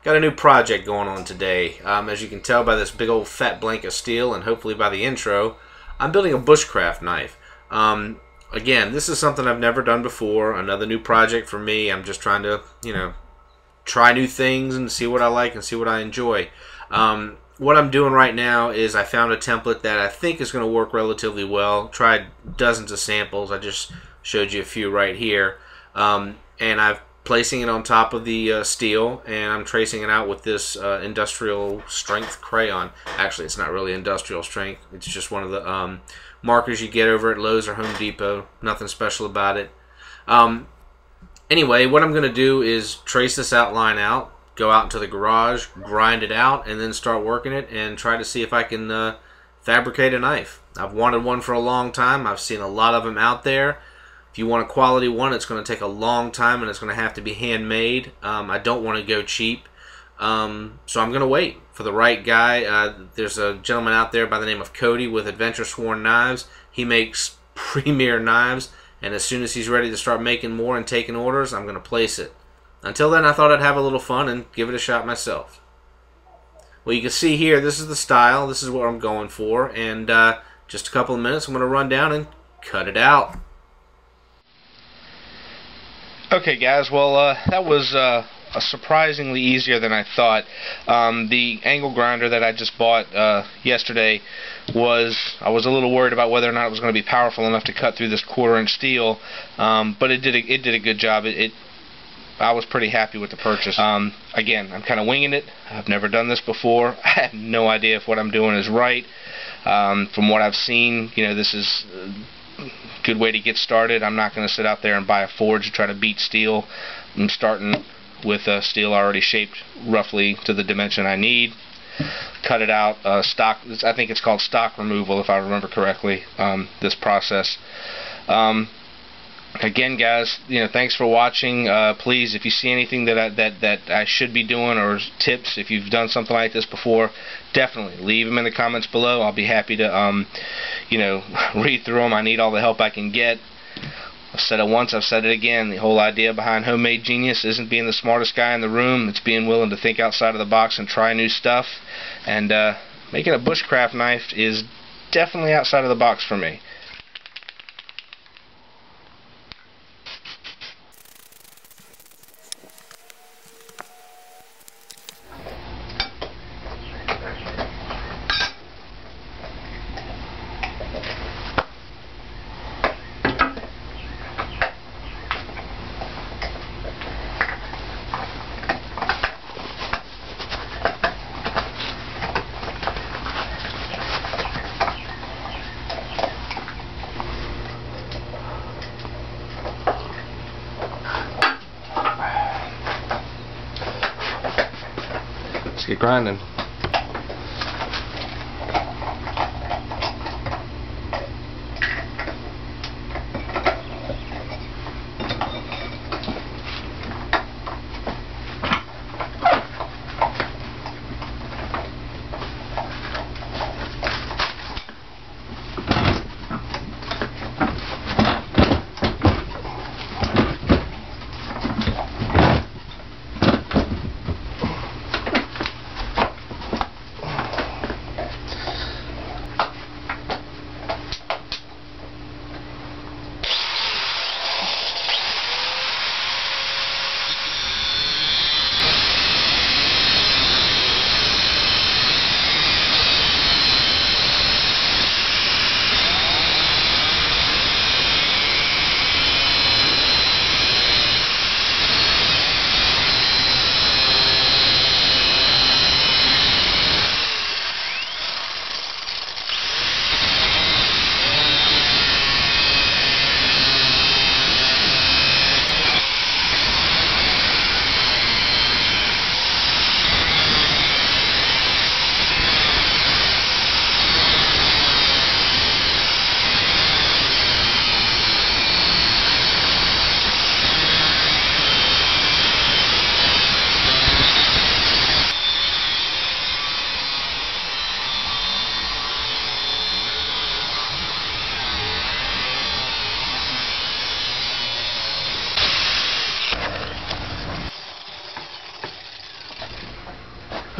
Got a new project going on today. As you can tell by this big old fat blank of steel, and hopefully by the intro, I'm building a bushcraft knife. Again, this is something I've never done before. Another new project for me. I'm just trying to, try new things and see what I like and see what I enjoy. What I'm doing right now is I found a template that I think is going to work relatively well. Tried dozens of samples. I just showed you a few right here. And I'm placing it on top of the steel, and I'm tracing it out with this industrial strength crayon. Actually, it's not really industrial strength. It's just one of the markers you get over at Lowe's or Home Depot. Nothing special about it. Anyway, what I'm going to do is trace this outline out, go out into the garage, grind it out, and then start working it and try to see if I can fabricate a knife. I've wanted one for a long time. I've seen a lot of them out there. If you want a quality one, it's going to take a long time and it's going to have to be handmade. I don't want to go cheap, so I'm going to wait for the right guy. There's a gentleman out there by the name of Cody with Adventure Sworn Knives. He makes premier knives, and as soon as he's ready to start making more and taking orders, I'm going to place it. Until then, I thought I'd have a little fun and give it a shot myself. Well, you can see here, this is the style. This is what I'm going for, and just a couple of minutes, I'm going to run down and cut it out. Okay guys, well that was surprisingly easier than I thought. The angle grinder that I just bought yesterday I was a little worried about whether or not it was going to be powerful enough to cut through this 1/4 inch steel, but it did a good job. I was pretty happy with the purchase. Again, I'm kind of winging it. I've never done this before. I have no idea if what I'm doing is right. From what I've seen, this is good way to get started. I'm not going to sit out there and buy a forge to try to beat steel. I'm starting with steel already shaped roughly to the dimension I need. Cut it out. Stock. I think it's called stock removal, if I remember correctly. This process. Again, guys, thanks for watching. Please, if you see anything that I should be doing, or tips, if you've done something like this before, definitely leave them in the comments below. I'll be happy to, read through them. I need all the help I can get. I've said it once, I've said it again. The whole idea behind Homemade Genius isn't being the smartest guy in the room. It's being willing to think outside of the box and try new stuff. And making a bushcraft knife is definitely outside of the box for me. Let's get grinding.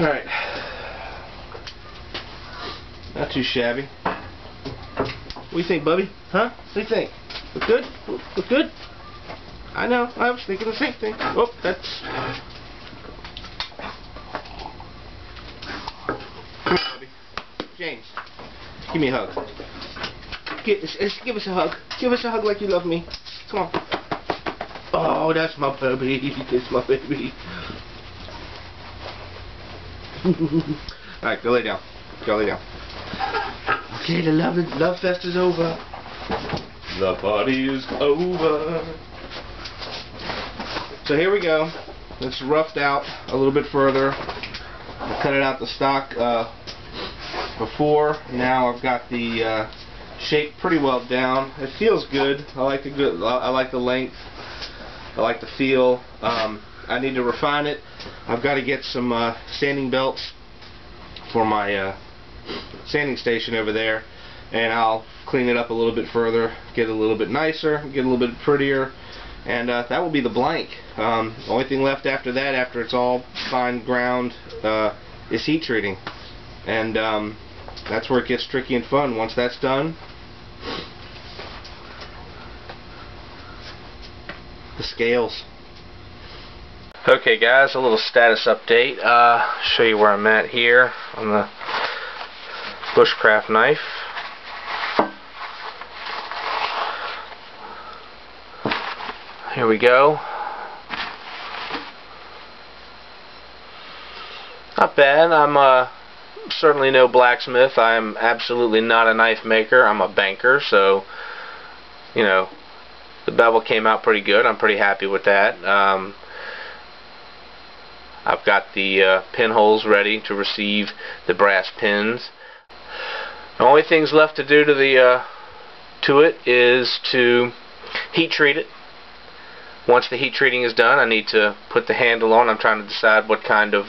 Alright. Not too shabby. What do you think, Bubby? Huh? What do you think? Look good? Look good? I know. I was thinking the same thing. Oh, that's... Come here, Bubby. James, give me a hug. Give us a hug. Give us a hug like you love me. Come on. Oh, that's my baby. That's my baby. Alright, go lay down. Go lay down. Okay, the love fest is over. The party is over. So here we go. It's roughed out a little bit further. I cut it out the stock before. Now I've got the shape pretty well down. It feels good. I like the length. I like the feel. I need to refine it. I've got to get some sanding belts for my sanding station over there, and I'll clean it up a little bit further, get it a little bit nicer, get a little bit prettier, and that will be the blank. The only thing left after that, after it's all fine ground, is heat treating, and that's where it gets tricky and fun. Once that's done, the scales. Okay guys, a little status update. Show you where I'm at here on the Bushcraft knife. Here we go. Not bad. I'm certainly no blacksmith. I am absolutely not a knife maker. I'm a banker, so you know, the bevel came out pretty good. I'm pretty happy with that. I've got the pinholes ready to receive the brass pins. The only things left to do to it is to heat treat it. Once the heat treating is done, I need to put the handle on. I'm trying to decide what kind of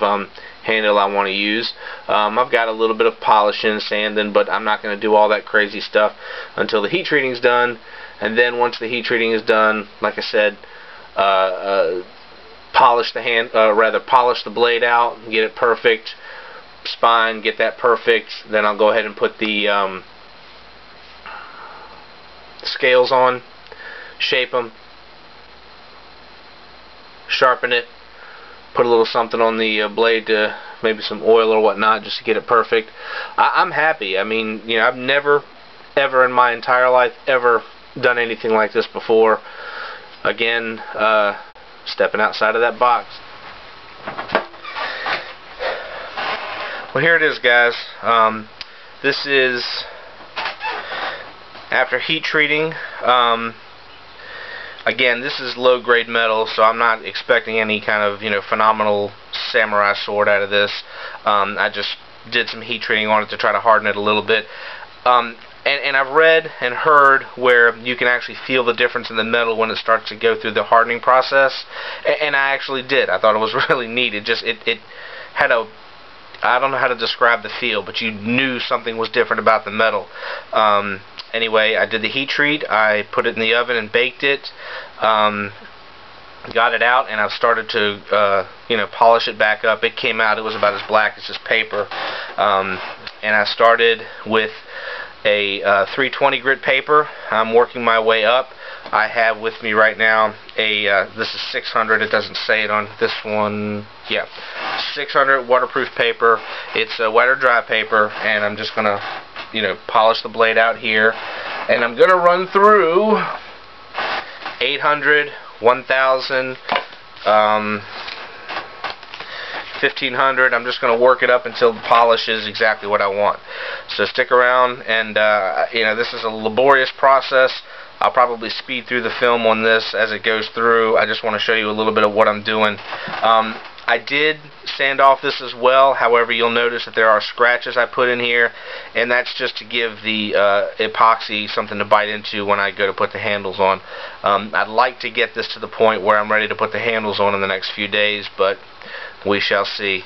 handle I want to use. I've got a little bit of polishing, sanding, but I'm not going to do all that crazy stuff until the heat treating is done. And then once the heat treating is done, like I said, polish the blade out, get it perfect. Spine, get that perfect. Then I'll go ahead and put the scales on, shape them, sharpen it, put a little something on the blade, to maybe some oil or whatnot, just to get it perfect. I'm happy. I mean, you know, I've never ever in my entire life ever done anything like this before. Again, stepping outside of that box. Well, here it is, guys. This is after heat treating. Again, this is low-grade metal, so I'm not expecting any kind of, you know, phenomenal samurai sword out of this. I just did some heat treating on it to try to harden it a little bit. And I've read and heard where you can actually feel the difference in the metal when it starts to go through the hardening process, and I actually did. I thought it was really neat. It had a, I don't know how to describe the feel, but you knew something was different about the metal. Anyway, I did the heat treat. I put it in the oven and baked it. Got it out, and I've started to you know, polish it back up. It came out, it was about as black as this paper. And I started with a 320 grit paper. I'm working my way up. I have with me right now a this is 600. It doesn't say it on this one. Yeah, 600 waterproof paper. It's a wet or dry paper, and I'm just gonna, you know, polish the blade out here, and I'm gonna run through 800, 1000, 1500. I'm just going to work it up until the polish is exactly what I want. So stick around, and you know, this is a laborious process. I'll probably speed through the film on this as it goes through. I just want to show you a little bit of what I'm doing. I did sand off this as well. However, you'll notice that there are scratches I put in here, and that's just to give the epoxy something to bite into when I go to put the handles on. I'd like to get this to the point where I'm ready to put the handles on in the next few days, but we shall see.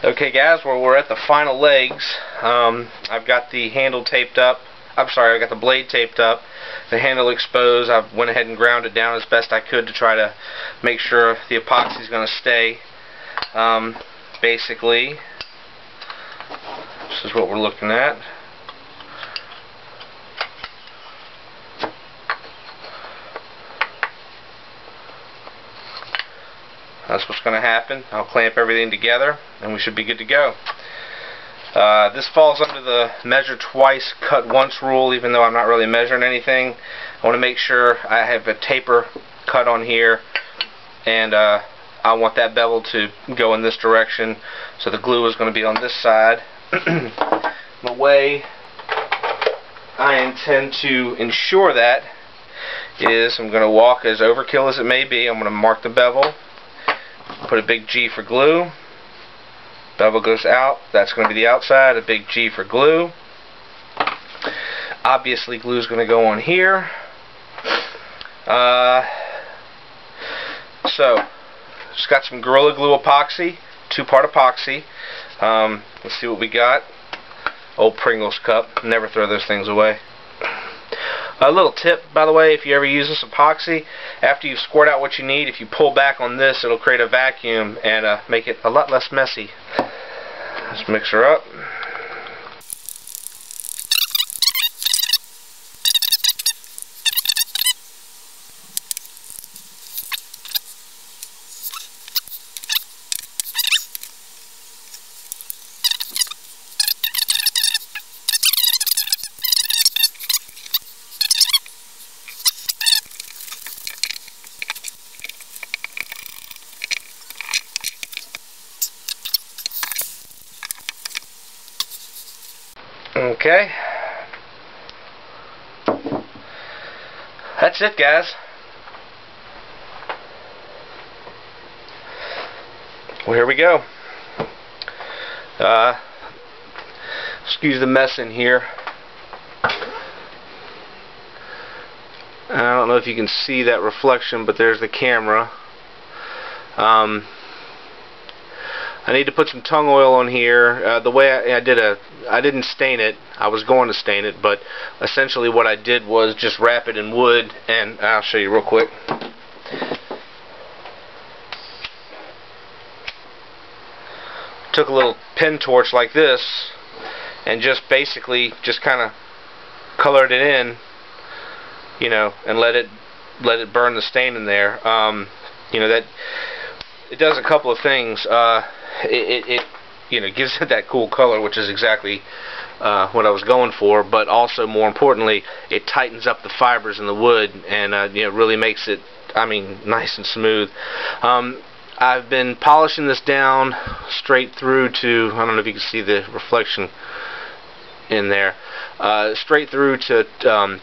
Okay guys, well, we're at the final legs. I've got the handle taped up. I'm sorry, I got the blade taped up, the handle exposed. I went ahead and ground it down as best I could to try to make sure the epoxy is going to stay. Basically, this is what we're looking at. That's what's going to happen. I'll clamp everything together and we should be good to go. This falls under the measure twice, cut once rule, even though I'm not really measuring anything. I want to make sure I have a taper cut on here, and I want that bevel to go in this direction, so the glue is going to be on this side. The way I intend to ensure that is I'm going to walk as overkill as it may be. I'm going to mark the bevel, put a big G for glue, bevel goes out, that's going to be the outside, a big G for glue. Obviously glue is going to go on here. So just got some Gorilla Glue epoxy, 2-part epoxy. Let's see what we got. Old Pringles cup, never throw those things away. A little tip, by the way, if you ever use this epoxy, after you squirt out what you need, if you pull back on this, it'll create a vacuum and make it a lot less messy. Let's mix her up. Okay, that's it guys. Well, here we go. Excuse the mess in here. I don't know if you can see that reflection, but there's the camera. I need to put some tung oil on here. The way I didn't stain it. I was going to stain it, but essentially what I did was just wrap it in wood, and I'll show you real quick. Took a little pen torch like this and just basically just kind of colored it in, you know, and let it burn the stain in there. You know, that it does a couple of things. It you know, gives it that cool color, which is exactly what I was going for, but also more importantly, it tightens up the fibers in the wood and you know, really makes it, I mean, nice and smooth. I've been polishing this down straight through to, I don't know if you can see the reflection in there, straight through to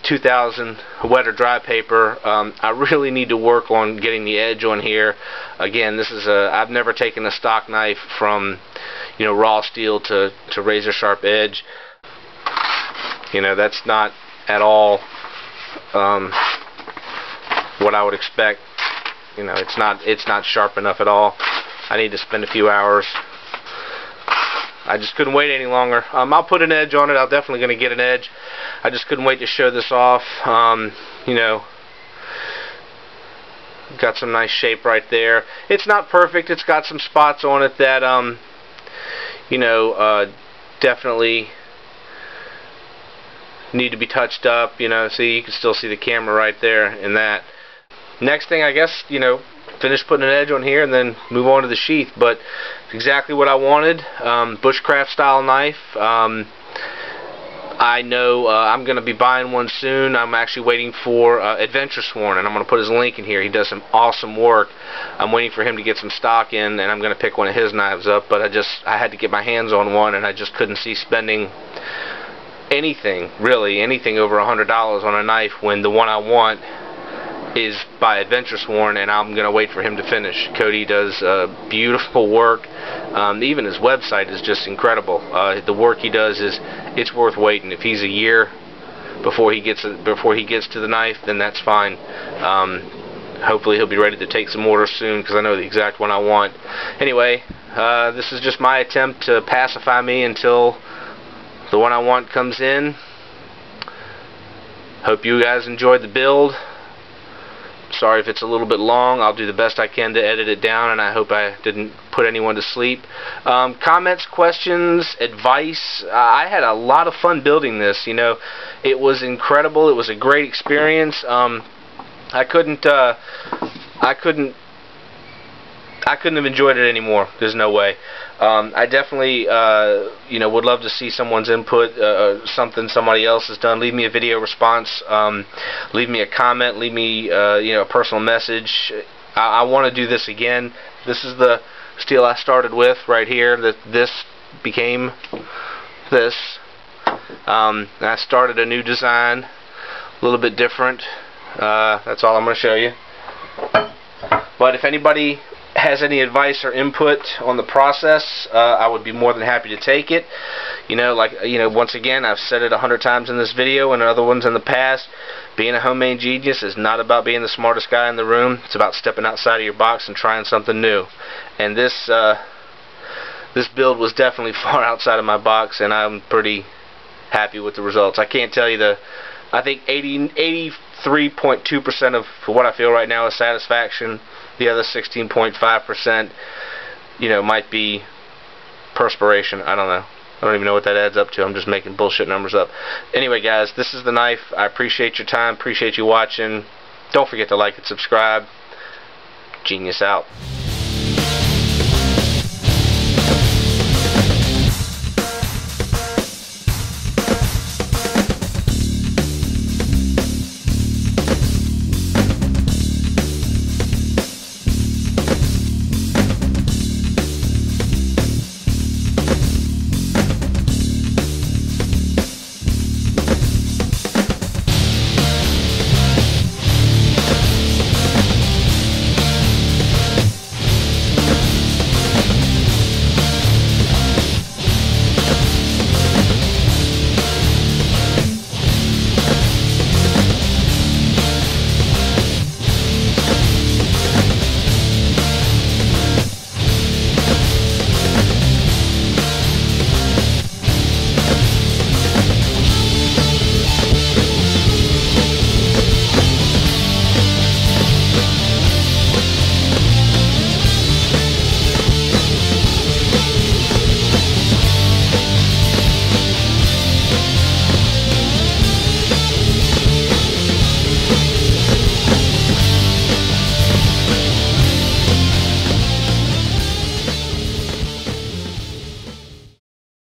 2000 wet or dry paper. I really need to work on getting the edge on here. Again, this is I've never taken a stock knife from, you know, raw steel to razor sharp edge. You know, that's not at all what I would expect. You know, it's not sharp enough at all. I need to spend a few hours. I just couldn't wait any longer. I'll put an edge on it. I'm definitely going to get an edge. I just couldn't wait to show this off. You know, got some nice shape right there. It's not perfect. It's got some spots on it that you know, definitely need to be touched up. You know, see, you can still see the camera right there in that. Next thing, I guess, you know, finish putting an edge on here and then move on to the sheath. But exactly what I wanted. Bushcraft style knife. I know I'm going to be buying one soon. I'm actually waiting for Adventure Sworn, and I'm going to put his link in here. He does some awesome work. I'm waiting for him to get some stock in, and I'm going to pick one of his knives up. But I had to get my hands on one, and I just couldn't see spending anything, really, anything over $100 on a knife when the one I want is by Adventure Sworn, and I'm going to wait for him to finish. Cody does beautiful work. Even his website is just incredible. The work he does it's worth waiting. If he's a year before he gets to the knife, then that's fine. hopefully he'll be ready to take some orders soon, because I know the exact one I want. Anyway, this is just my attempt to pacify me until the one I want comes in. Hope you guys enjoyed the build. Sorry if it's a little bit long. I'll do the best I can to edit it down, and I hope I didn't put anyone to sleep. Comments, questions, advice. I had a lot of fun building this. You know, it was incredible. It was a great experience. I couldn't have enjoyed it anymore. There's no way. I definitely, you know, would love to see someone's input, something somebody else has done. Leave me a video response. Leave me a comment. Leave me, you know, a personal message. I want to do this again. This is the steel I started with right here. This became this. I started a new design, a little bit different. That's all I'm going to show you. But if anybody has any advice or input on the process, I would be more than happy to take it. You know, like, you know, once again, I've said it 100 times in this video and other ones in the past. Being a homemade genius is not about being the smartest guy in the room. It's about stepping outside of your box and trying something new. And this build was definitely far outside of my box, and I'm pretty happy with the results. I can't tell you I think 83.2% of what I feel right now is satisfaction. The other 16.5%, you know, might be perspiration. I don't know. I don't even know what that adds up to. I'm just making bullshit numbers up. Anyway, guys, this is the knife. I appreciate your time. Appreciate you watching. Don't forget to like and subscribe. Genius out.